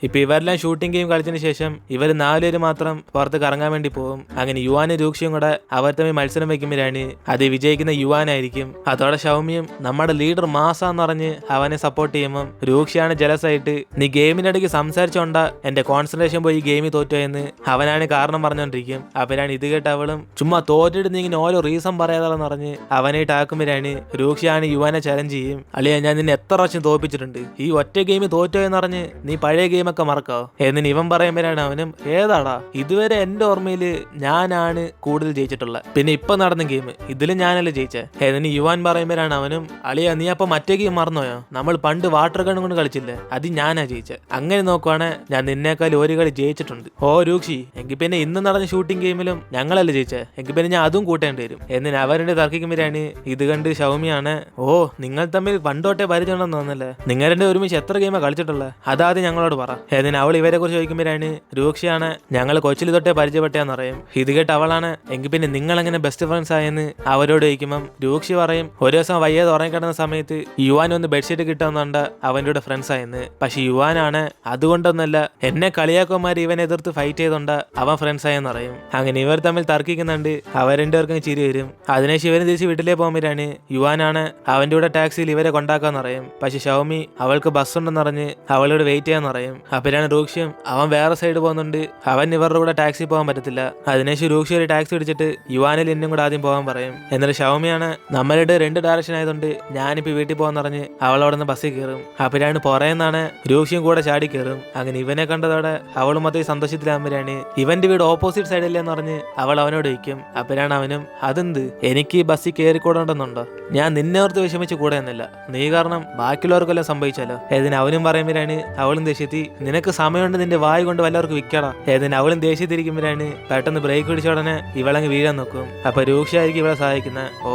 ഇപ്പൊ ഇവരെല്ലാം shooting game കളിച്ചതിന് ശേഷം ഇവർ 4 പേര് മാത്രം പുറത്ത് കറങ്ങാൻ വേണ്ടി പോകും. അങ്ങനെ യുവാനും രൂക്ഷയും കൂടെ അവർ തമ്മിൽ മത്സരം വെക്കുമ്പോഴാണ് അത് വിജയിക്കുന്ന യുവാനായിരിക്കും. അതോടെ ഷൗമിയും നമ്മുടെ ലീഡർ മാസാന്ന് പറഞ്ഞ് അവനെ സപ്പോർട്ട് ചെയ്യുമ്പോൾ രൂക്ഷയാണ് ജലസായിട്ട് നീ ഗെയിമിന്റെ ഇടയ്ക്ക് സംസാരിച്ചോണ്ടാ എന്റെ കോൺസെൻട്രേഷൻ പോയി ഗെയിമിൽ തോറ്റുപോയെന്ന് അവനാണ് കാരണം പറഞ്ഞോണ്ടിരിക്കും. അവരാണ് ഇത് കേട്ട് അവളും ചുമ്മാ തോറ്റിട്ട് നീ ഇങ്ങനെ ഓരോ റീസൺ പറയാതാണെന്ന് പറഞ്ഞ് അവനായിട്ട് ആക്കുമ്പോഴാണ് രൂക്ഷയാണ് യുവാനെ ചലഞ്ച് ചെയ്യും. അളിയാ ഞാൻ നിന്നെ എത്ര പ്രാവശ്യം തോപ്പിച്ചിട്ടുണ്ട്, ഈ ഒറ്റ ഗെയിം തോറ്റുപോയെന്ന് പറഞ്ഞ് നീ പഴയ ഗെയിമൊക്കെ മറക്കാവോ എന്നിന് ഇവൻ പറയുമ്പോഴാണ് അവനും ഏതാടാ ഇതുവരെ എന്റെ ഓർമ്മയില് ഞാനാണ് കൂടുതൽ ജയിച്ചിട്ടുള്ളത്, പിന്നെ ഇപ്പൊ നടന്ന ഗെയിം ഇതിലും ഞാനല്ലേ ജയിച്ചേ എന്നിന് യുവാൻ പറയുമ്പോഴാണ് അവനും അളിയാ നീ അപ്പൊ മറ്റേ ഗെയിം മറന്നോയോ, നമ്മൾ പണ്ട് വാട്ടർ ഗൺ കൊണ്ട് കളിച്ചില്ലേ അത് ഞാനാ ജയിച്ചേ, അങ്ങനെ നോക്കുവാണ് ഞാൻ നിന്നേക്കാൾ ഒരു കളി ജയിച്ചിട്ടുണ്ട്. ഓ രൂക്ഷി എങ്കിൽ പിന്നെ ഇന്ന് നടന്ന ഷൂട്ടിംഗ് ഗെയിമിലും ഞങ്ങളല്ലേ ജയിച്ചേ, എങ്കിൽ പിന്നെ ഞാൻ അതും കൂട്ടേണ്ടി വരും എന്നിന് അവരുടെ തർക്കിക്കുമ്പോഴാണ് ഇത് കണ്ട് ഷൗമിയാണ് ഓ നിങ്ങൾ തമ്മിൽ പണ്ടോട്ടെ പരിചയമുണ്ടെന്ന് തോന്നല്ലേ, നിങ്ങൾ രണ്ട് ഒരുമിച്ച് എത്ര ഗെയിമാണ് കളിച്ചിട്ടുള്ളത് അതാദ്യം ഞങ്ങളോട് പറ എന്നിന് അവൾ ഇവരെ കുറിച്ച് ചോദിക്കുമ്പോഴാണ് രൂക്ഷയാണ് ഞങ്ങൾ കൊച്ചിൽ തൊട്ടേ പരിചയപ്പെട്ടെന്ന് പറയും. ഇത് കേട്ട് അവളാണ് എങ്കിൽ പിന്നെ നിങ്ങൾ എങ്ങനെ ബെസ്റ്റ് ഫ്രണ്ട്സ് ആയെന്ന് അവരോട് ചോദിക്കുമ്പം രൂക്ഷി പറയും ഒരു ദിവസം വയ്യാതെ ഉറങ്ങിക്കിടന്ന സമയത്ത് യുവാൻ ഒന്ന് ബെഡ്ഷീറ്റ് കിട്ടാന്നുണ്ട് അവൻ്റെ കൂടെ ഫ്രണ്ട്സ് ആയെന്ന്. പക്ഷെ യുവാനാണ് അതുകൊണ്ടൊന്നല്ല എന്നെ കളിയാക്കന്മാർ ഇവൻ എതിർത്ത് ഫൈറ്റ് ചെയ്തോണ്ട് അവൻ ഫ്രണ്ട്സ് ആയെന്ന് പറയും. അങ്ങനെ ഇവർ തമ്മിൽ തർക്കിക്കുന്നുണ്ട്, അവർ രണ്ടുപേർക്കും ചിരി വരും. അതിനുശേഷം ഇവന് തിരിച്ച് വീട്ടിലേക്ക് പോകുമ്പോഴാണ് യുവാനാണ് അവൻ്റെ കൂടെ ടാക്സിയിൽ ഇവരെ കൊണ്ടാക്കാന്ന് പറയും. പക്ഷെ ഷൗമി അവൾക്ക് ബസ് ഉണ്ടെന്ന് പറഞ്ഞ് അവളോട് വെയിറ്റ് ചെയ്യാന്ന് പറയും. അപ്പോഴാണ് രൂക്ഷ്യം അവൻ വേറെ സൈഡ് പോകുന്നുണ്ട്, അവൻ ഇവരുടെ കൂടെ ടാക്സി പോകാൻ പറ്റത്തില്ല. അതിനുശേഷം രൂക്ഷി ഒരു ടാക്സി പിടിച്ചിട്ട് യുവാനിൽ എന്നും കൂടെ ആദ്യം പോകാൻ പറയും. എന്നിട്ട് ഷൗമിയാണ് നമ്മളുടെ 2 ഡയറക്ഷൻ ആയതുകൊണ്ട് ഞാനിപ്പോ വീട്ടിൽ പോകാന്ന് പറഞ്ഞ് അവളവിടെ നിന്ന് ബസ്സിൽ കയറും. അപ്പോഴാണ് പുറയെന്നാണ് രൂക്ഷ്യം കൂടെ ചാടി കയറും. അങ്ങനെ ഇവനെ കണ്ടതോടെ അവളും മൊത്തം സന്തോഷത്തിലാകുമ്പോഴാണ് ഇവന്റെ വീട് ഓപ്പോസിറ്റ് സൈഡില്ലെന്ന് പറഞ്ഞ് അവൾ അവനോട് വയ്ക്കും. അപ്പോഴാണ് അവനും അതെന്ത് എനിക്ക് ഈ ബസ്സിൽ കയറിക്കൂടുന്നുണ്ടോ, ഞാൻ നിന്നെ ഓർത്ത് വിഷമിച്ച് കൂടെ എന്നില്ല, നീ കാരണം ബാക്കിയുള്ളവർക്കെല്ലാം സംഭവിച്ചാലോ ഏതിന് അവനും പറയുമ്പോഴാണ് അവളും ദേഷ്യത്തി നിനക്ക് സമയമുണ്ട് നിന്റെ വായ് കൊണ്ട് വല്ലവർക്ക് വിൽക്കടാ ഏതിന് അവളും ദേഷ്യത്തിരിക്കുമ്പോഴാണ് പെട്ടെന്ന് ബ്രേക്ക് പിടിച്ച ഉടനെ ഇവളങ്ങ് വീഴാൻ നോക്കും. അപ്പൊ രൂക്ഷയായിരിക്കും ഇവളെ സഹായിക്കുന്നത്. ഓ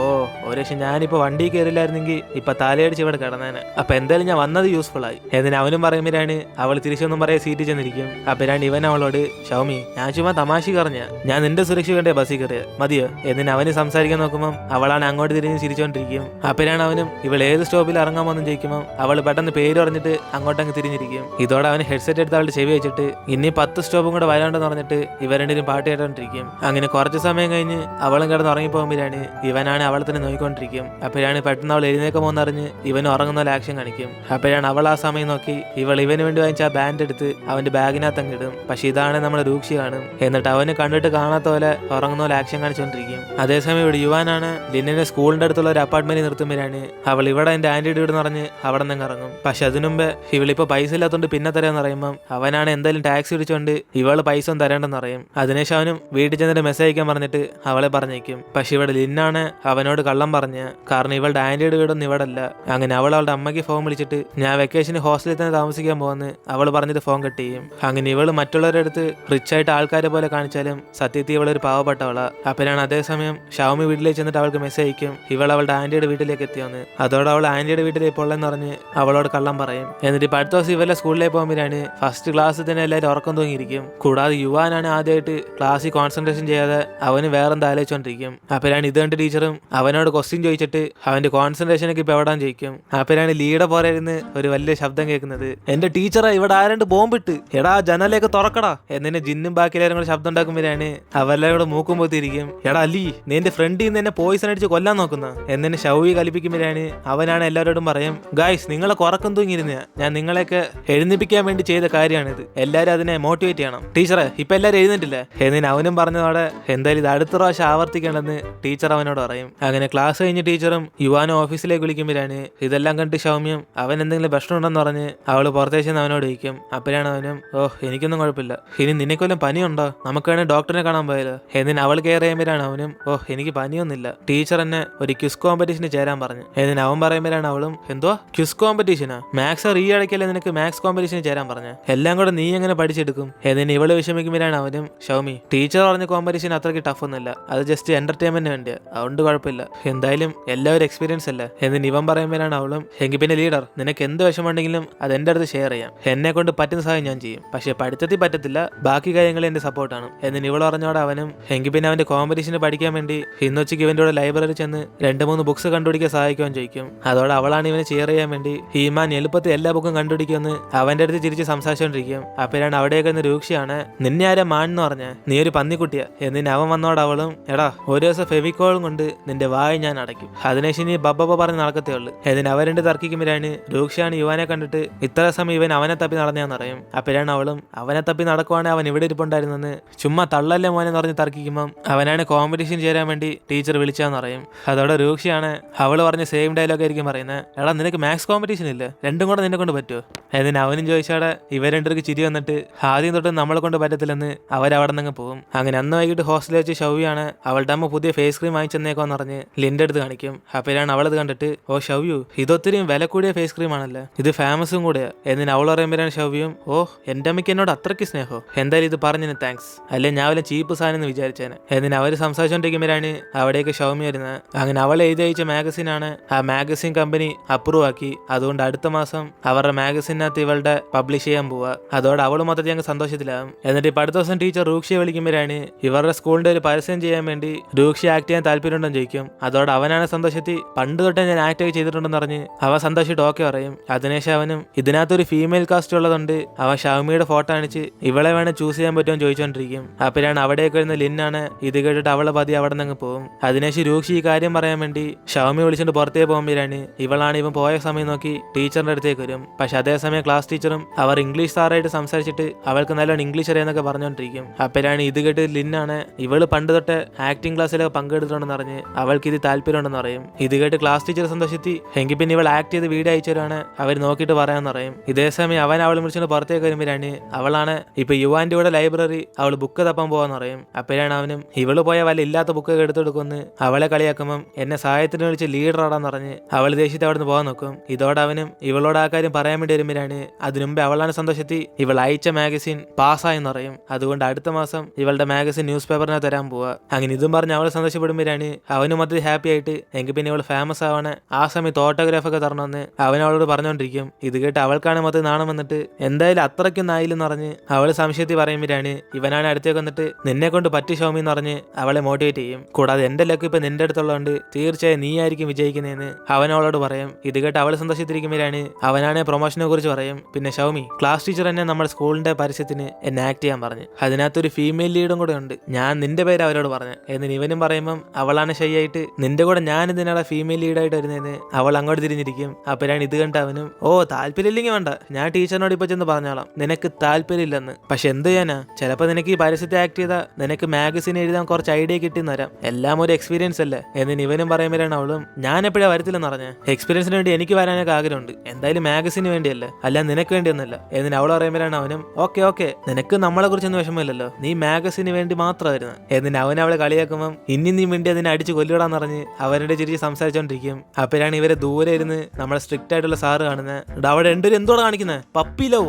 ഒരു പക്ഷെ ഞാനിപ്പോ വണ്ടി കയറില്ലായിരുന്നെങ്കിൽ ഇപ്പൊ തലയടിച്ച് ഇവിടെ കിടന്നേനെ, അപ്പൊ എന്തായാലും ഞാൻ വന്നത് യൂസ്ഫുൾ ആയി ഏതിന് അവനും പറയുമ്പോഴാണ് അവൾ തിരിച്ചൊന്നും പറയാൻ സീറ്റിൽ ചെന്നിരിക്കും. അപ്പോഴാണ് ഇവൻ അവളോട് ഷൗമി ഞാൻ ചുമ്മാ തമാശ പറഞ്ഞ ഞാൻ നിന്റെ സുരക്ഷ വേണ്ടേ ബസ്സിൽ കയറിയ മതിയോ എന്നിന് അവന് സംസാരിക്കാൻ നോക്കുമ്പോൾ അവളാണ് അങ്ങോട്ട് തിരിഞ്ഞ് ചിരിച്ചോണ്ടിരിക്കും. അപ്പോഴാണ് അവനും ഇവൾ ഏത് സ്റ്റോപ്പിൽ ഇറങ്ങാമെന്ന് ചോദിക്കുമ്പോൾ അവൾ പെട്ടെന്ന് പേര് പറഞ്ഞിട്ട് അങ്ങോട്ടങ്ങ് തിരിഞ്ഞിരിക്കും. ഇതോടെ അവന് ഹെഡ്സെറ്റ് എടുത്ത് അവളുടെ ചെവി വെച്ചിട്ട് ഇനി 10 സ്റ്റോപ്പും കൂടെ വരാണ്ടെന്ന് പറഞ്ഞിട്ട് ഇവരെണ്ടും പാട്ട് കേട്ടോണ്ടിരിക്കും. അങ്ങനെ കുറച്ച് സമയം കഴിഞ്ഞ് അവളും കിടന്ന് ഉറങ്ങിപ്പോകുമ്പോഴാണ് ഇവനാണ് അവളെ തന്നെ നോക്കിക്കൊണ്ടിരിക്കും. അപ്പോഴാണ് പെട്ടെന്ന് അവൾ എഴുന്നേക്കുമോന്ന് അറിഞ്ഞ് ഇവൻ ഉറങ്ങുന്ന പോലെ ആക്ഷൻ കാണിക്കും. അപ്പോഴാണ് അവൾ ആ സമയം നോക്കി ഇവൾ ഇവന് വേണ്ടി വാങ്ങിച്ച ആ ബാൻഡ് എടുത്ത് അവന്റെ ബാഗിനകത്ത് അങ്ങ് ഇടും. പക്ഷെ ഇതാണ് നമ്മുടെ രൂക്ഷി കാണും. എന്നിട്ട് അവന് കണ്ടിട്ട് കാണാത്ത പോലെ ഉറങ്ങുന്ന പോലെ ആക്ഷൻ കാണിച്ചുകൊണ്ടിരിക്കും. അതേസമയം ഇവിടെ യുവാനാണ് ലിന്നിനെ സ്കൂളിന്റെ അടുത്തുള്ള ഒരു അപ്പാർട്ട്മെന്റിൽ നിർത്തുമ്പോഴാണ് അവൾ ഇവിടെ എന്റെ ആന്റിയുടെ വീട് പറഞ്ഞ് അവിടെ നിന്ന് ഇറങ്ങും. പക്ഷെ അതിനുമ്പ് ഇവളിപ്പോ പൈസ ഇല്ലാത്തോണ്ട് പിന്നെ തരാന്ന് പറയുമ്പോൾ അവനാണ് എന്തായാലും ടാക്സി പിടിച്ചോണ്ട് ഇവള് പൈസ ഒന്നും തരേണ്ടെന്ന് പറയും. അതിനുശേഷം അവനും വീട്ടിൽ ചെന്നിട്ട് മെസ്സേജ് അയക്കാൻ പറഞ്ഞിട്ട് അവളെ പറഞ്ഞേക്കും. പക്ഷെ ഇവിടെ ലിന്നാണ് അവനോട് കള്ളം പറഞ്ഞ, കാരണം ഇവളുടെ ആന്റിയുടെ വീടൊന്നും ഇവിടെ അല്ല. അങ്ങനെ അവൾ അവളുടെ അമ്മയ്ക്ക് ഫോൺ വിളിച്ചിട്ട് ഞാൻ വെക്കേഷന് ഹോസ്റ്റലിൽ തന്നെ താമസിക്കാൻ പോകുന്നു അവൾ പറഞ്ഞിട്ട് ഫോൺ കട്ട് ചെയ്യും. അങ്ങനെ ഇവള് മറ്റുള്ളവരുടെ അടുത്ത് റിച്ച് ആയിട്ട് ആൾക്കാരെ പോലെ കാണിച്ചാലും സത്യത്തിൽ ഇവളൊരു പാവപ്പെട്ടവളാ. അപ്പോഴാണ് അതേസമയം ഷൗമി വീട്ടിലേക്ക് ചെന്നിട്ട് അവൾക്ക് മെസ്സേജ് അയക്കും ഇവൾ അവളുടെ ആന്റിയുടെ വീട്ടിലേക്ക് എത്തിയെന്ന്. അതോടെ അവൾ ആന്റിയുടെ വീട്ടിലേക്ക് പോളെന്ന് പറഞ്ഞ് അവളോട് കള്ളം പറയും. എന്നിട്ട് ഇപ്പൊ അടുത്ത ദിവസം ഇവരുടെ സ്കൂളിലേക്ക് പോകുമ്പോഴാണ് ഫസ്റ്റ് ക്ലാസ്സിൽ തന്നെ എല്ലാവരും ഉറക്കം തൂങ്ങിയിരിക്കും. കൂടാതെ യുവാനാണ് ആദ്യമായിട്ട് ക്ലാസ്സിൽ കോൺസെൻട്രേഷൻ ചെയ്യാതെ അവന് വേറെന്താ ആലോചിച്ചോണ്ടിരിക്കും. അപ്പോഴാണ് ഇത് കണ്ട് ടീച്ചറും അവനോട് ക്വസ്റ്റ്യൻ ചോദിച്ചിട്ട് അവന്റെ കോൺസെൻട്രേഷനൊക്കെ ഇപ്പൊ എവിടാൻ ചോദിക്കും. അപ്പോഴാണ് ലീഡ പോലെ ഇരുന്ന് ഒരു വലിയ ശബ്ദം കേൾക്കുന്നത് എന്റെ ടീച്ചറാ ഇവിടെ ആരണ്ട് ബോംബിട്ട് എടാ ജനലേക്ക് തുറക്കടാ എന്നിനെ ജിന്നും ബാക്കിയെല്ലാവരും കൂടെ ശബ്ദം ഉണ്ടാക്കുമ്പോഴാണ് അവരെല്ലാം കൂടെ മൂക്കും പോത്തിരിക്കും. എടാ അല്ലി നീ എന്റെ ഫ്രണ്ടിൽ നിന്ന് എന്നെ പോയിസൺ അടിച്ച് കൊല്ലാൻ നോക്കുന്ന എന്നെ ഷൗവി കലിപ്പിക്കുമ്പോഴാണ് അവനാണ് എല്ലാവരോടും പറയും ഗായ്സ് നിങ്ങളെ കുറക്കം തൂങ്ങിയിരുന്ന ഞാൻ നിങ്ങളെയൊക്കെ എഴുന്നേപ്പിക്കാൻ വേണ്ടി ചെയ്ത കാര്യമാണിത്, എല്ലാവരും അതിനെ മോട്ടിവേറ്റ് ചെയ്യണം. ടീച്ചറെ ഇപ്പൊ എല്ലാവരും എഴുന്നേറ്റില്ലേ എന്നിന് അവനും പറഞ്ഞതോടെ എന്തായാലും ഇത് അടുത്ത പ്രാവശ്യം ആവർത്തിക്കേണ്ടെന്ന് ടീച്ചർ അവനോട് പറയും. അങ്ങനെ ക്ലാസ് കഴിഞ്ഞ് ടീച്ചറും യുവാനും ഓഫീസിലേക്ക് വിളിക്കുമ്പോഴാണ് ഇതെല്ലാം കണ്ട് ഷൗമ്യം അവൻ എന്തെങ്കിലും പ്രശ്നം ഉണ്ടെന്ന് പറഞ്ഞ് അവള് പുറത്തേക്ക് അവനോട് ചോദിക്കും. അപ്പോഴാണ് അവനും ഓ എനിക്കൊന്നും കുഴപ്പമില്ല, ഇനി നിനക്കൊല്ലം പനിയുണ്ടോ നമുക്ക് വേണേൽ ഡോക്ടറിനെ കാണാൻ പോയാലോ എന്നിന് അവൾ കയറി ചെയ്യുമ്പോഴാണ് അവനും ഓ എനിക്ക് പനിയൊന്നുമില്ല, ടീച്ചർ എന്നെ ഒരു ക്വിസ് കോമ്പറ്റീഷന് ചേരാൻ പറഞ്ഞു എന്നിന് അവൻ പറയുമ്പോഴാണ് അവളും എന്തോ ക്വിസ് കോമ്പറ്റീഷനാ, മാത്സ് ഈ ഇടയ്ക്കല്ലേ നിനക്ക് മാത്സ് കോമ്പറ്റീഷന് ചേരാൻ പറഞ്ഞു, എല്ലാം കൂടെ നീ എങ്ങനെ പഠിച്ചെടുക്കും എന്നിന് ഇവള് വിഷമിക്കുമ്പോഴാണ് അവനും ഷൗമി ടീച്ചർ പറഞ്ഞ കോമ്പറ്റീഷൻ അത്രയ്ക്ക് ടഫ് ഒന്നുമില്ല, അത് ജസ്റ്റ് എന്റർടൈൻമെന്റിന് വേണ്ടിയാ, അതുകൊണ്ട് കുഴപ്പമില്ല, എന്തായാലും എല്ലാവരും എക്സ്പീരിയൻസ് അല്ലേ എന്നിന് ഇവൻ പറയുമ്പോഴാണ് അവളും എങ്കിൽ പിന്നെ ലീഡർ നിനക്ക് എന്ത് വിഷമമുണ്ടെങ്കിലും അത് എന്റെ അടുത്ത് ഷെയർ ചെയ്യാം, എന്നെ കൊണ്ട് പറ്റുന്ന സഹായം ഞാൻ ചെയ്യും, പക്ഷെ പഠിത്തത്തിൽ പറ്റത്തില്ല, ബാക്കി കാര്യങ്ങൾ എന്റെ സപ്പോർട്ടാണ് എന്നിന് ഇവൾ പറഞ്ഞോടെ അവനും എങ്കിൽ പിന്നെ അവന്റെ കോമ്പറ്റീഷന് പഠിക്കാൻ വേണ്ടി ഇന്നുച്ചയ്ക്ക് ഇവന്റെ കൂടെ ലൈബ്രറി ചെന്ന് 2-3 ബുക്സ് കണ്ടുപിടിക്കാൻ സഹായിക്കുവാൻ ചോദിക്കും. അതോടെ അവളാണ് ഇവനെ ഷെയർ ചെയ്യാൻ വേണ്ടി ഹീമാൻ എളുപ്പത്തിൽ എല്ലാ ബുക്കും കണ്ടുപിടിക്കുമെന്ന് അവന്റെ അടുത്ത് ചിരിച്ച് സംസാരിച്ചോണ്ടിരിക്കും. അപ്പോഴാണ് അവിടെയൊക്കെ ഒന്ന് രൂക്ഷയാണ്, നിന്നെ ആരാ മാണെന്ന് പറഞ്ഞ, നീ ഒരു പന്നിക്കുട്ടിയാ എന്നിന് അവൻ വന്നോട് അവളും, എടാ ഒരു ദിവസം ഫെവിക്കോളും കൊണ്ട് നിന്റെ വായ ഞാൻ അടയ്ക്കും, അതിനേശം നീ ബബ്ബ പറഞ്ഞ് നടക്കത്തേ ഉള്ളു എന്നിന് അവരുടെ തർക്കിക്കുമ്പോഴാണ് രൂക്ഷയാണ് യുവാനെ കണ്ടിട്ട് ഇത്ര സമയം ഇവൻ അവനെ തപ്പി നടന്നതെന്ന് അറിയും. അപ്പോഴാണ് അവളും, അവനെ തപ്പി നടക്കുവാണെങ്കിൽ അവൻ ഇവിടെ ഇരിപ്പുണ്ടായിരുന്നെന്ന് ചുമ്മാ തള്ളല്ലേ മോനെ പറഞ്ഞ് തർക്കിക്കുമ്പം അവനാണ് കോമ്പറ്റീഷൻ ചേരാൻ വേണ്ടി ടീച്ചർ വിളിച്ചാന്ന് പറയും. അതോടെ രൂക്ഷയാണ് അവള് പറഞ്ഞ സെയിം ഡയലോഗ് ആയിരിക്കും പറയുന്നത്, എടാ നിനക്ക് മാത്സ് കോമ്പറ്റീഷൻ ഇല്ല, രണ്ടും കൂടെ നിന്നെ കൊണ്ട് പറ്റുമോ എന്നിന് അവനും ചോദിച്ചാടെ ഇവർ രണ്ടുപേർക്ക് ചിരി വന്നിട്ട് ആദ്യം തൊട്ട് നമ്മളെ കൊണ്ട് പറ്റത്തില്ലെന്ന് അവരവിടെ നിന്ന് പോകും. അങ്ങനെ അന്ന് വൈകിട്ട് ഹോസ്റ്റലിൽ വെച്ച് ഷവ്യാണ് അവളുടെ അമ്മ പുതിയ ഫേസ് ക്രീം വാങ്ങിച്ചെന്നേക്കോന്ന് പറഞ്ഞ് ലിൻ്റെ അടുത്ത് കാണിക്കും. അപ്പോഴാണ് അവളത് കണ്ടിട്ട്, ഓ ഷവ്യു ഇതൊത്തിരിയും വില കൂടിയ ഫേസ് ക്രീം ആണല്ലോ, ഇത് ഫേമസും കൂടെയാ എന്നിന് അവൾ പറയുമ്പോഴാണ് ഷവ്യും, ഓ എന്റെ അമ്മയ്ക്ക് എന്നോട് അത്രയ്ക്ക് സ്നേഹോ, എന്തായാലും ഇത് പറഞ്ഞതിന് താങ്ക്സ്, അല്ലെ ഞാൻ വല്ല ചീപ്പ് സാധനം എന്ന് വിചാരിച്ചേനെ എന്നിന് അവർ സംസാരിച്ചോണ്ടിരിക്കുമ്പോഴാണ് അവിടേക്ക് ഷവ്മി വരുന്നത്. അങ്ങനെ അവൾ എഴുതി അയച്ച മാഗസിനാണ് ആ മാഗസിൻ കമ്പനി അപ്രൂവ് ആക്കി. അതുകൊണ്ട് അടുത്ത മാസം അവരുടെ മാഗസിനകത്ത് ഇവളുടെ പബ്ലിഷ് ചെയ്യാൻ പോവാ. അതോടെ അവൾ മൊത്തത്തിൽ ഞങ്ങൾ സന്തോഷത്തിലാവും. എന്നിട്ട് ഇപ്പൊ അടുത്ത ദിവസം ടീച്ചർ രൂക്ഷയെ വിളിക്കുമ്പോഴാണ് ഇവരുടെ സ്കൂളിന്റെ ഒരു പരസ്യം ചെയ്യാൻ വേണ്ടി രൂക്ഷ ആക്ട് ചെയ്യാൻ താല്പര്യമുണ്ടെന്ന് ചോദിക്കും. അതോടെ അവനാണ് സന്തോഷത്തിൽ പണ്ട് തൊട്ടേ ഞാൻ ആക്ട് ഒക്കെ ചെയ്തിട്ടുണ്ടെന്ന് പറഞ്ഞ് അവൻ സന്തോഷിട്ട് ഓക്കെ പറയും. അതിനുശേഷം അവനും ഇതിനകത്തൊരു ഫീമെയിൽ കാസ്റ്റ് ഉള്ളതുകൊണ്ട് അവൻ ഷവ്മിയുടെ ഫോട്ടോ അണിച്ച് ഇവളെ വേണം ചൂസ് ചെയ്യാൻ പറ്റുമോ ചോദിച്ചോണ്ടിരിക്കും. അപ്പോഴാണ് അവിടേക്ക് വരുന്ന ലിന്നാണ് ഇത് കേട്ടിട്ട് അവളെ പതി അവിടെ നിന്ന് പോകും. അതിനുശേഷം രൂക്ഷ ഈ കാര്യം പറയാൻ വേണ്ടി ഷവ്മി വിളിച്ചിട്ട് പുറത്തേ പോകുമ്പോഴാണ് ഇവളാണ് ഇവൻ പോയ സമയം നോക്കി ടീച്ചറിന്റെ അടുത്തേക്ക് വരും. പക്ഷെ അതേസമയം ക്ലാസ് ടീച്ചറും അവർ ഇംഗ്ലീഷ് സാറായിട്ട് സംസാരിച്ചിട്ട് അവൾക്ക് നല്ലോണം ഇംഗ്ലീഷ് അറിയാന്നൊക്കെ പറഞ്ഞുകൊണ്ടിരിക്കും. അപ്പോഴാണ് ഇത് കേട്ട് ലിന്നാണ് ഇവള് പണ്ട് തൊട്ട് ആക്ടിംഗ് ക്ലാസ്സിലൊക്കെ പങ്കെടുത്തിട്ടുണ്ടെന്ന് പറഞ്ഞ് അവൾക്ക് ഇത് താല്പര്യമുണ്ടെന്ന് പറയും. ഇത് കേട്ട് ക്ലാസ് ടീച്ചർ സന്തോഷത്തി എങ്കിൽ പിന്നെ ഇവൾ ആക്ട് ചെയ്ത് വീഡിയോ അയച്ചവരാണ് അവർ നോക്കിയിട്ട് പറയാന്ന് പറയും. ഇതേസമയം അവൻ അവളെ വിളിച്ചിട്ട് പുറത്തേക്ക് വരുമ്പോഴാണ് അവളാണ് ഇപ്പൊ യുവാന്റെ കൂടെ ലൈബ്രറി അവൾ ബുക്ക് തപ്പാൻ പോവാന്ന് പറയും. അപ്പോഴാണ് അവനും ഇവള് പോയ വല്ല ഇല്ലാത്ത ബുക്കൊക്കെ എടുത്തെടുക്കുമെന്ന് അവളെ കളിയാക്കുമ്പം എന്നെ സഹായത്തിന് വിളിച്ച് ലീഡറാടാന്ന് പറഞ്ഞ് അവൾ ദേഷ്യത്തെ അവിടെ നിന്ന് പോകാൻ നോക്കും. ഇതോടെ അവനും ഇവളോട് ആ കാര്യം പറയാൻ വേണ്ടി വരുമ്പോഴാണ് അതിനുമുമ്പ് അവളാണ് സന്തോഷത്തി ഇവൾ അയച്ച മാഗസിൻ പാസ്സായെന്ന് പറയും. അതുകൊണ്ട് അടുത്ത മാസം ഇവളുടെ മാഗസിൻ ന്യൂസ് പേപ്പറിനെ തരാൻ പോവാ. അങ്ങനെ ഇതും പറഞ്ഞ് അവൾ സന്തോഷപ്പെടുമ്പോഴാണ് അവനും മൊത്തത്തിൽ ഹാപ്പി ആയിട്ട് എങ്കിൽ പിന്നെ ഇവൾ ഫേമസ് ആവാണ് ആ സമയത്ത് ഓട്ടോഗ്രാഫൊക്കെ തരണമെന്ന് അവൻ അവളോട് പറഞ്ഞുകൊണ്ടിരിക്കും. ഇത് കേട്ട് അവൾക്കാണ് മൊത്തം നാണം വന്നിട്ട് എന്തായാലും അത്രയ്ക്കൊന്നും ആയില്ലെന്ന് പറഞ്ഞ് അവൾ സംശയത്തിൽ പറയുമ്പോഴാണ് ഇവനാണ് അടുത്തേക്ക് വന്നിട്ട് നിന്നെ കൊണ്ട് പറ്റി ഷൗമി എന്ന് പറഞ്ഞ് അവളെ മോട്ടിവേറ്റ് ചെയ്യും. കൂടാതെ എന്റെ ലക്ക് ഇപ്പൊ നിന്റെ അടുത്തുള്ളതുകൊണ്ട് തീർച്ചയായും നീ ആയിരിക്കും വിജയിക്കുന്നതെന്ന് അവൻ അവളോട് പറയും. ഇത് കേട്ട് അവൾ സന്തോഷത്തിരിക്കുമ്പോഴാണ് അവനാണ് പ്രൊമോഷനെ കുറിച്ച് പറയും. പിന്നെ ഷൗമി ക്ലാസ് ടീച്ചർ എന്നെ നമ്മുടെ സ്കൂളിന്റെ പരസ്യത്തിന് എന്നെ ആക്ട് ചെയ്യാൻ പറഞ്ഞു, അതിനകത്തൊരു ഫീമെയിൽ ലീഡും കൂടെ ഉണ്ട്, ഞാൻ നിന്റെ പേര് അവരോട് പറഞ്ഞു എന്നിന് ഇവനും പറയുമ്പം അവളാണ് ഷൈ ആയിട്ട് നിന്റെ കൂടെ ഞാൻ ഇതിനാണ് ഫീമെയിൽ ലീഡായിട്ട് വരുന്നതെന്ന് അവൾ അങ്ങോട്ട് തിരിഞ്ഞിരിക്കും. അപ്പോഴാണ് ഇത് കണ്ട അവനും ഓ താല്പര്യമില്ലെങ്കിൽ വേണ്ട, ഞാൻ ടീച്ചറിനോട് ഇപ്പൊ ചെന്ന് പറഞ്ഞോളാം നിനക്ക് താല്പര്യമില്ലെന്ന്. പക്ഷെ എന്ത് ചെയ്യാനാ, ചിലപ്പോൾ നിനക്ക് ഈ പരസ്യത്തെ ആക്ട് ചെയ്താൽ നിനക്ക് മാഗസിൻ എഴുതാൻ കുറച്ച് ഐഡിയ കിട്ടിയെന്ന് വരാം, എല്ലാം ഒരു എക്സ്പീരിയൻസ് അല്ലേ എന്നിന് ഇവനും പറയുമ്പോഴാണ് അവളും ഞാൻ എപ്പോഴാ വരത്തില്ലെന്ന് പറഞ്ഞ, എക്സ്പീരിയൻസിന് വേണ്ടി എനിക്ക് വരാനൊക്കെ ആഗ്രഹമുണ്ട്, എന്തായാലും മാഗസിന് വേണ്ടിയല്ലേ അല്ല നിനക്ക് വേണ്ടിയൊന്നുമല്ല എന്നിന് അവൾ പറയുമ്പോഴാണ് അവനും ഓക്കെ നിനക്ക് നമ്മളെ കുറിച്ചൊന്നും വിഷമമില്ലല്ലോ, നീ മാഗസിന് വേണ്ടി മാത്രം വരുന്നത് എന്നിന് അവൻ അവളെ കളിയാക്കുമ്പം ഇനി നീ വേണ്ടി അതിനെ അടിച്ച് കൊല്ലിടാന്ന് പറഞ്ഞ് അവരുടെ ചിരിച്ച് സംസാരിച്ചോണ്ടിരിക്കും. അപ്പോഴാണ് ഇവരെ ദൂരെ ഇരുന്ന് നമ്മളെ സ്ട്രിക്റ്റ് ആയിട്ടുള്ള സാറ് കാണുന്നത്. അവിടെ രണ്ടുപേരും എന്തോടെ കാണിക്കുന്നത് പപ്പിയിലോ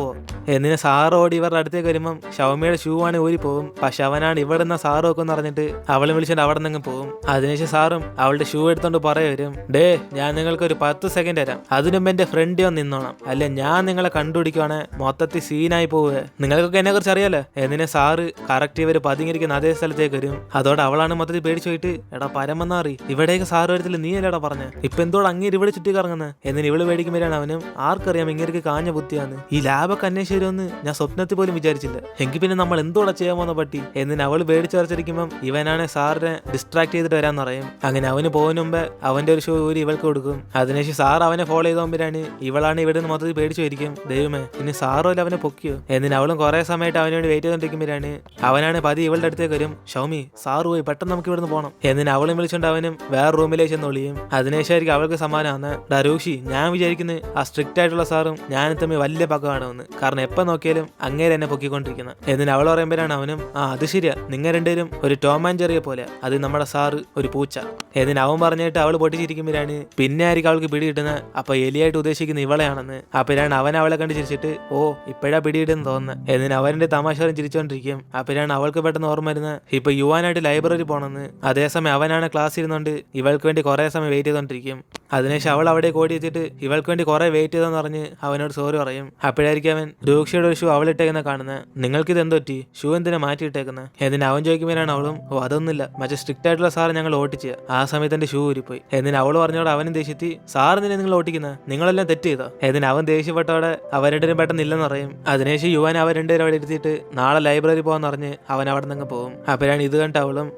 എന്നിന് സാറ് ഓടി ഇവരുടെ അടുത്തേക്ക് വരുമ്പം ഷവ്മിയുടെ ഷൂ ആണ് ഊരി പോകും. പക്ഷെ അവനാണ് ഇവിടെ നിന്ന് സാറ് വെക്കും പറഞ്ഞിട്ട് അവളെ വിളിച്ചിട്ട് അവിടെ നിന്ന് പോകും. അതിനുശേഷം സാറും അവളുടെ ഷൂ എടുത്തോണ്ട് വരും, ഡേ ഞാൻ നിങ്ങൾക്ക് ഒരു 10 സെക്കൻഡ് തരാം, അതിനുമ്പ് എന്റെ ഫ്രണ്ട് വന്ന് നിന്നോണം, അല്ലെ ഞാൻ നിങ്ങളെ കണ്ടുപിടിക്കുവാണ് മൊത്തത്തിൽ സീനായി പോവുക, നിങ്ങൾക്കൊക്കെ എന്നെ കുറിച്ച് അറിയാലോ എന്നിനെ സാറ് കറക്റ്റ് ഇവര് പതുങ്ങിയിരിക്കുന്ന അതേ സ്ഥലത്തേക്ക് വരും. അതോടെ അവളാണ് മൊത്തത്തിൽ പേടിച്ചു പോയിട്ട് എടാ പരമെന്നാറി ഇവിടേക്ക് സാറ് വരത്തില്ല നീ അല്ലേടാ പറഞ്ഞ, ഇപ്പൊ എന്തോട് അങ്ങേര് ഇവിടെ ചുറ്റി കറങ്ങുന്നത് എന്നിന് ഇവള് പേടിക്കുമ്പോഴാണ് അവനും ആർക്കറിയാം ഇങ്ങേർക്ക് കാഞ്ഞ ബുദ്ധിയാണ്, ഈ ലാബൊക്കെ അന്വേഷിച്ച് വരുമെന്ന് ഞാൻ സ്വപ്നത്തിൽ പോലും വിചാരിച്ചില്ല, എങ്കിൽ പിന്നെ നമ്മൾ എന്തോടെ ചെയ്യാൻ പോകുന്ന പറ്റി എന്നിന് അവള് പേടിച്ചു വരച്ചിരിക്കുമ്പം ഇവനാണ് സാറിനെ ഡിസ്ട്രാക്ട് ചെയ്തിട്ട് വരാൻ പറയും. അങ്ങനെ അവന് പോകുന്ന മുമ്പ് അവന്റെ ഒരു ഷൂ ഊരി ഇവൾക്ക് കൊടുക്കും. അതിനുശേഷം സാർ അവനെ ഫോളോ ചെയ്തോമ്പരാണ് ഇവളാണ് ഇവിടെ നിന്ന് മൊത്തത്തിൽ പേടിച്ചു വരിക്കും, ദൈവമേ ഇനി സാറും അവനെ പൊക്കിയോ എന്നിന് അവളും കുറെ സമയത്ത് അവന് വേണ്ടി വെയിറ്റ് ചെയ്തോണ്ടിരിക്കുമ്പോഴാണ് അവനാണ് പതി ഇവളുടെ അടുത്തേക്ക് വരും, ഷൗമി സാറ് പോയി പെട്ടെന്ന് നമുക്ക് ഇവിടുന്ന് പോകണം എന്നിന് അവളും വിളിച്ചുകൊണ്ട് അവനും വേറെ റൂമിലേക്ക് ചെന്ന് ഒളിയും. അതിനുശേഷം അവൾക്ക് സമാനമാണ് ഡരൂഷി ഞാൻ വിചാരിക്കുന്നത് ആ സ്ട്രിക്റ്റ് ആയിട്ടുള്ള സാറും ഞാനും തമ്മിൽ വലിയ പക്കമാണെന്ന്, കാരണം എപ്പോ നോക്കിയാലും അങ്ങേരെ എന്നെ പൊക്കിക്കൊണ്ടിരിക്കുന്നത് എന്നിന് അവൾ പറയുമ്പോഴാണ് അവനും അത് ശരിയാ നിങ്ങൾ രണ്ടുപേരും ഒരു ടോം ആൻഡ് ജെറിയെ പോലെ, അത് നമ്മുടെ സാറ് ഒരു പൂച്ച എന്നിന് അവൻ പറഞ്ഞിട്ട് അവൾ പൊട്ടിച്ചിരിക്കുമ്പോഴാണ് പിന്നെ ആയിരിക്കും അവൾക്ക് പിടി കിട്ടുന്നത് അപ്പൊ എലിയായിട്ട് ഉദ്ദേശിക്കുന്ന ഇവളെയാണെന്ന്. അപ്പോഴാണ് അവൻ അവളെ കണ്ട് ചിരിച്ചിട്ട് ഓ ഇപ്പോഴാ പിടിയിട്ടെന്ന് തോന്നുന്നത് എന്നിന് അവന്റെ തമാശകളും ചിരിച്ചോണ്ടിരിക്കും. അപ്പോഴാണ് അവൾക്ക് പെട്ടെന്ന് ഓർമ്മ വരുന്നത് ഇപ്പൊ യുവാനായിട്ട് ലൈബ്രറി പോണെന്ന്. അതേസമയം അവനാണ് ക്ലാസ് ഇരുന്നുകൊണ്ട് ഇവൾക്ക് വേണ്ടി കുറെ സമയം വെയിറ്റ് ചെയ്തോണ്ടിരിക്കും. അതിനുശേഷം അവൾ അവിടെ കോടി വെച്ചിട്ട് ഇവൾക്ക് വേണ്ടി കുറെ വെയിറ്റ് ചെയ്തെന്ന് പറഞ്ഞ് അവനോട് സോറി പറയും. അപ്പോഴായിരിക്കും അവൻ രൂക്ഷയുടെ ഒരു ഷൂ അവളിട്ടേക്കുന്ന കാണുന്നത്, നിങ്ങൾക്കിത് എന്തോ പറ്റി ഷൂ എന്തിനാ മാറ്റിയിട്ടേക്കുന്നത് എന്നിന് അവൻ ചോദിക്കുമ്പോഴാണ് അവളും ഓ അതൊന്നുമില്ല മറ്റേ സ്ട്രിക്റ്റ് ആയിട്ടുള്ള സാറ് ഞങ്ങൾ ഓട്ടിച്ച ആ സമയത്ത് എന്റെ ഷൂ ഊരിപ്പോയി എന്നിന് അവൾ പറഞ്ഞോടെ അവനും ദേഷ്യത്തി സാറ് നിന്നെ നിങ്ങൾ ഓട്ടിക്കുന്നത് നിങ്ങളെല്ലാം തെറ്റ് ചെയ്തോ എന്നിന് അവൻ ദേഷ്യപ്പെട്ടോടെ അവരുടെ എത്രയും പെട്ടെന്ന് ഇല്ലെന്ന് പറയും. അതിനുശേഷം യുവാൻ അവർ രണ്ടുപേരും അവിടെ ഇരുത്തിയിട്ട് നാളെ ലൈബ്രറി പോകാന്ന് പറഞ്ഞ് അവൻ അവിടെ നിന്ന് പോകും. അപ്പോഴാണ് ഇത് കണ്ട അവളും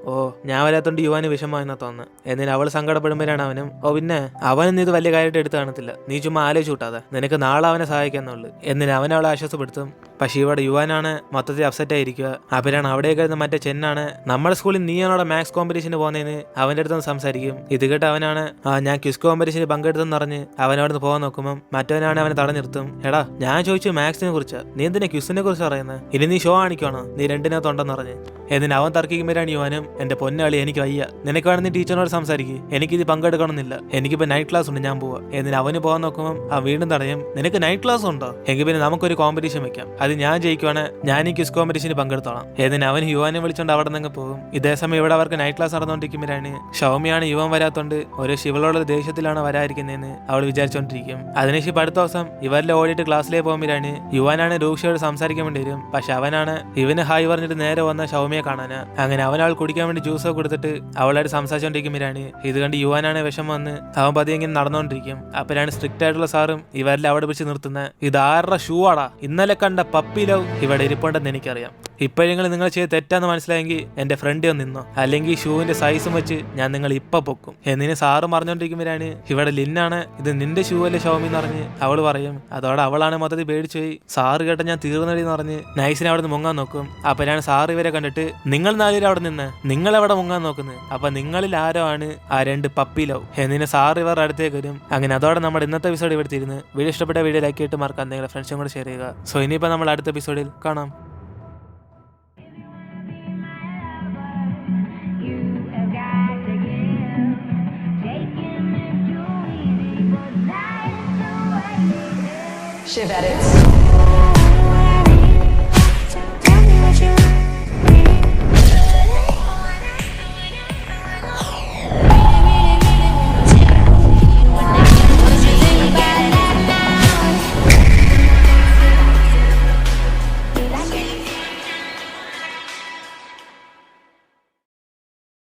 ഞാൻ വരാത്തോണ്ട് യുവാന് വിഷമമായെന്നാ തോന്നുന്നു. എന്നിട്ട് അവൾ സങ്കടപ്പെടുമ്പോഴാണ് അവനും പിന്നെ അവനൊന്നും ഇത് വലിയ കാര്യമായിട്ട് എടുത്തു കാണത്തില്ല, നീ ചുമ്മാ ആലോചിച്ച് കൂട്ടാതെ, നിനക്ക് നാളെ അവനെ സഹായിക്കാന്നുള്ളു എന്നിട്ട് അവൻ അവളെ ആശ്വാസപ്പെടുത്തും. പക്ഷെ ഇവിടെ യുവാനാണ് മൊത്തത്തിൽ അപ്സെറ്റ് ആയിരിക്കുക. അപ്പോഴാണ് അവിടേക്ക് വരുന്ന മറ്റേ ചെന്നാണ് നമ്മുടെ സ്കൂളിൽ നീയാണോടെ മാത്സ് കോമ്പറ്റീഷന് പോകുന്നതിന് അവന്റെ അടുത്ത് സംസാരിക്കും. ഇത് കേട്ട് അവനാണ് ഞാൻ ക്വിസ് കോമ്പറ്റീഷന് പങ്കെടുത്തെന്ന് പറഞ്ഞ് അവനോട് പോകാൻ നോക്കുമ്പോൾ മറ്റവനാണ് അവനെ തടഞ്ഞിർത്തും. എടാ ഞാൻ ചോദിച്ചു മാത്സിനെ കുറിച്ച്, നീ എന്തിനാ ക്വിസിനെ കുറിച്ച് പറയുന്നത്, ഇനി നീ ഷോ കാണിക്കണോ, നീ രണ്ടിനകത്തുണ്ടെന്ന് പറഞ്ഞ്. എന്നിട്ട് അവൻ തർക്കിക്കുമ്പോഴാണ് യുവാനും എന്റെ പൊന്നാളി എനിക്ക് വയ്യ, നിനക്ക് വേണമെങ്കിൽ ടീച്ചറിനോട് സംസാരിക്കും, എനിക്കിത് പങ്കെടുക്കണമെന്നില്ല, എനിക്കിപ്പോ നൈറ്റ് ക്ലാസ് ഉണ്ട്, ഞാൻ പോവാ. എന്നിട്ട് അവന് പോകാൻ നോക്കുമ്പോൾ അവൻ വീണ്ടും തടയും. നിനക്ക് നൈറ്റ് ക്ലാസ് ഉണ്ടോ, എങ്കിൽ പിന്നെ നമുക്കൊരു കോമ്പറ്റീഷൻ വെക്കാം, അത് ഞാൻ ജയിക്കുവാണ് ഞാൻ ഈ ക്വിസ് കോമ്പറ്റീഷന് പങ്കെടുത്തോളാം. എന്നിട്ട് അവൻ യുവാനെ വിളിച്ചോണ്ട് അവിടെ നിന്ന് പോകും. ഇതേ സമയം ഇവിടെ അവർക്ക് നൈറ്റ് ക്ലാസ് നടന്നുകൊണ്ടിരിക്കുമ്പോഴാണ് ഷൗമിയാണ് യുവൻ വരാത്തോണ്ട് ഒരു ശിവളോട് ദേഷ്യത്തിലാണ് വരാതിരിക്കുന്നതെന്ന് അവൾ വിചാരിച്ചോണ്ടിരിക്കും. അതിനുശേഷം അടുത്ത ദിവസം ഇവരിലെ ഓടിയിട്ട് ക്ലാസ്സിലേക്ക് പോകുമ്പോഴാണ് യുവാനാണ് രൂക്ഷയോട് സംസാരിക്കാൻ വേണ്ടി വരും. പക്ഷെ അവനാണ് ഇവന് ഹായ് പറഞ്ഞിട്ട് നേരെ വന്ന ഷൗമിയെ കാണാനാ. അങ്ങനെ അവൻ അവൾ കുടിക്കാൻ വേണ്ടി ജ്യൂസ് കൊടുത്തിട്ട് അവളായിട്ട് സംസാരിച്ചോണ്ടിരിക്കുമ്പോഴാണ് ഇത് കണ്ട് യുവാനാണ് വിഷം വന്ന് അവൻ പതിയെ ഇങ്ങനെ നടന്നുകൊണ്ടിരിക്കും. അപ്പോഴാണ് സ്ട്രിക്റ്റ് ആയിട്ടുള്ള സാറും ഇവരിൽ അവിടെ പിടിച്ച് നിർത്തുന്നത്. ഇത് ആരുടെ ഷൂ ആടാ, ഇന്നലെ കണ്ട പപ്പി ലവ് ഇവിടെ ഇരിപ്പുണ്ടെന്ന് എനിക്കറിയാം, ഇപ്പോഴെങ്കിലും നിങ്ങൾ ചെയ്ത് തെറ്റാന്ന് മനസ്സിലായെങ്കിൽ എന്റെ ഫ്രണ്ട് ഒന്ന് നിന്നോ, അല്ലെങ്കിൽ ഷൂവിന്റെ സൈസും വെച്ച് ഞാൻ നിങ്ങൾ ഇപ്പൊ പൊക്കും. എന്നിന് സാറ് പറഞ്ഞോണ്ടിരിക്കുമ്പോഴാണ് ഇവിടെ ലിന്നാണ് ഇത് നിന്റെ ഷൂ അല്ലേ ഷൗമി എന്ന് പറഞ്ഞ് അവള് പറയും. അതോടെ അവളാണ് മൊത്തത്തിൽ പേടിച്ചു പോയി. സാറ് കേട്ട ഞാൻ തീർന്നടി എന്ന് പറഞ്ഞ് നൈസിനെ അവിടെ നിന്ന് മുങ്ങാൻ നോക്കും. അപ്പോഴാണ് സാറ് ഇവരെ കണ്ടിട്ട് നിങ്ങൾ നാലുപേരും അവിടെ നിന്ന് നിങ്ങൾ എവിടെ മുങ്ങാൻ നോക്കുന്നത്, അപ്പൊ നിങ്ങളിൽ ആരോ ആണ് ആ രണ്ട് പപ്പി ലവ് എന്നിന് സാറ് ഇവരുടെ അടുത്തേക്ക് വരും. അങ്ങനെ അതോടെ നമ്മുടെ ഇന്നത്തെ എപ്പിസോഡ് ഇവിടെ തീരുന്നു. വീഡിയോ ഇഷ്ടപ്പെട്ട വീഡിയോ ലൈക്ക് ചെയ്തിട്ട് മറക്കാൻ നിങ്ങളുടെ ഫ്രണ്ട്സും കൂടെ ഷെയർ ചെയ്യുക. സോ ഇനിയിപ്പോൾ നമ്മൾ അടുത്ത എപ്പിസോഡിൽ കാണാം. Shiv Edits.